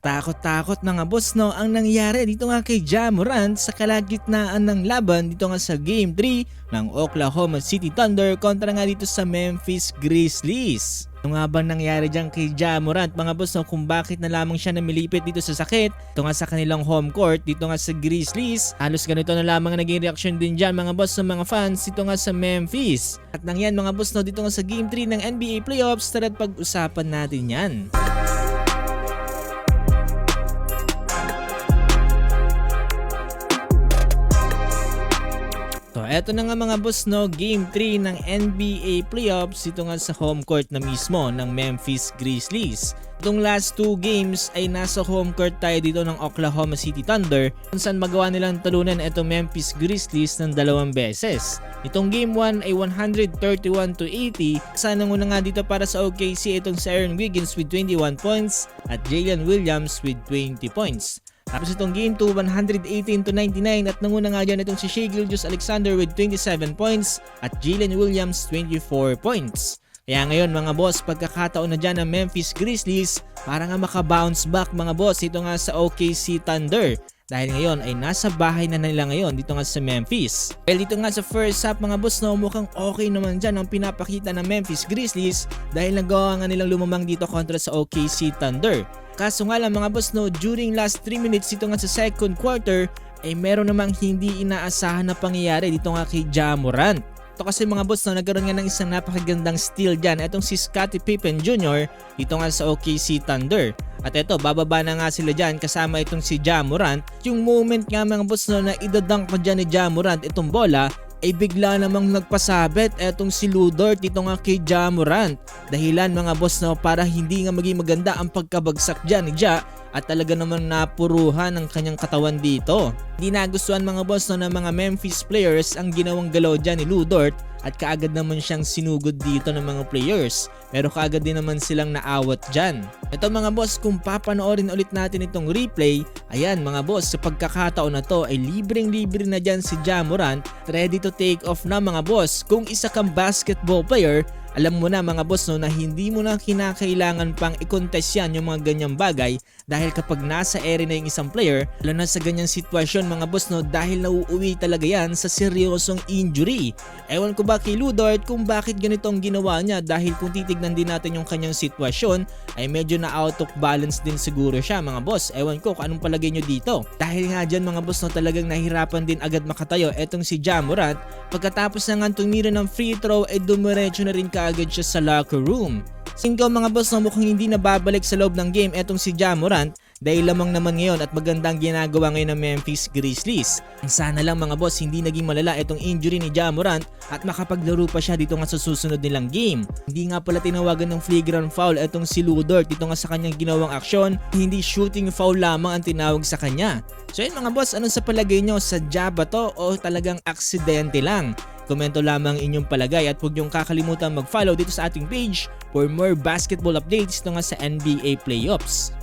Takot-takot mga boss no ang nangyari dito nga kay Ja Morant sa kalagitnaan ng laban dito nga sa Game 3 ng Oklahoma City Thunder kontra nga dito sa Memphis Grizzlies. Ano nga bang nangyari dyan kay Ja Morant mga boss no, kung bakit na lamang siya namilipit dito sa sakit dito nga sa kanilang home court dito nga sa Grizzlies? Halos ganito na lamang ang naging reaction din dyan mga boss ng mga fans dito nga sa Memphis. At nang yan mga boss no dito nga sa Game 3 ng NBA Playoffs, tara't pag-usapan natin yan. So eto na nga mga boss no, Game 3 ng NBA Playoffs ito nga sa home court na mismo ng Memphis Grizzlies. Itong last 2 games ay nasa home court tayo dito ng Oklahoma City Thunder kung saan magawa nilang talunan itong Memphis Grizzlies ng 2 beses. Itong Game 1 ay 131-80. Sana nga nga dito para sa OKC itong si Aaron Wiggins with 21 points at Jalen Williams with 20 points. Tapos itong Game 2, 118-99 at nanguna nga dyan itong si Shai Gilgeous-Alexander with 27 points at Jalen Williams 24 points. Kaya ngayon mga boss, pagkakataon na dyan ng Memphis Grizzlies para nga makabounce back mga boss ito nga sa OKC Thunder. Dahil ngayon ay nasa bahay na nila ngayon dito nga sa Memphis. Well dito nga sa first half mga boss no, mukhang okay naman dyan ang pinapakita ng Memphis Grizzlies dahil nagawa nga nilang lumamang dito kontra sa OKC Thunder. Kaso nga lang mga boss no, during last 3 minutes dito nga sa second quarter ay meron namang hindi inaasahan na pangyayari dito nga kay Ja Morant. Ito kasi mga boss no, nagkaroon nga ng isang napakagandang steal dyan itong si Scottie Pippen Jr. dito nga sa OKC Thunder. At ito bababa na nga sila dyan kasama itong si Ja Morant. Yung moment nga mga boss no, na idadunk pa dyan ni Ja Morant itong bola ay bigla namang nagpasabit etong si Lu Dort dito nga kay Ja Morant. Dahilan mga boss no, para hindi nga maging maganda ang pagkabagsak dyan ni Ja at talaga namang napuruhan ang kanyang katawan dito. Hindi nagustuhan mga boss no, ng mga Memphis players ang ginawang galaw dyan ni Lu Dort at kaagad naman siyang sinugod dito ng mga players. Pero kaagad din naman silang naawat dyan. Ito mga boss, kung papanoorin ulit natin itong replay, ayan mga boss, sa pagkakataon na to ay libreng-libre na dyan si Ja Morant, ready to take off na mga boss. Kung isa kang basketball player, alam mo na mga boss no, na hindi mo na kinakailangan pang i-contest yan yung mga ganyang bagay dahil kapag nasa area na yung isang player, lalo na sa ganyang sitwasyon mga boss no, dahil nauuwi talaga yan sa seryosong injury. Ewan ko ba kay Lu Dort kung bakit ganito ang ginawa niya dahil kung titignan din natin yung kanyang sitwasyon ay medyo na out of balance din siguro siya mga boss. Ewan ko kung anong palagay nyo dito. Dahil nga dyan mga boss no, talagang nahirapan din agad makatayo etong si Ja Morant. Pagkatapos na nga tumira ng free throw ay dumiretso na rin kaagad siya sa locker room. Singkaw mga boss no, mukhang hindi na babalik sa loob ng game etong si Ja Morant dahil lamang naman ngayon at magandang ginagawa ngayon ng Memphis Grizzlies. Sana lang mga boss hindi naging malala itong injury ni Ja Morant at makapaglaro pa siya dito nga sa susunod nilang game. Hindi nga pala tinawagan ng flagrant foul itong si Lu Dort dito nga sa kanyang ginawang aksyon, hindi shooting foul lamang ang tinawag sa kanya. So yun mga boss, ano sa palagay nyo, sadya ba to o talagang aksidente lang? Komento lamang inyong palagay at huwag niyong kakalimutan mag-follow dito sa ating page for more basketball updates ito nga sa NBA Playoffs.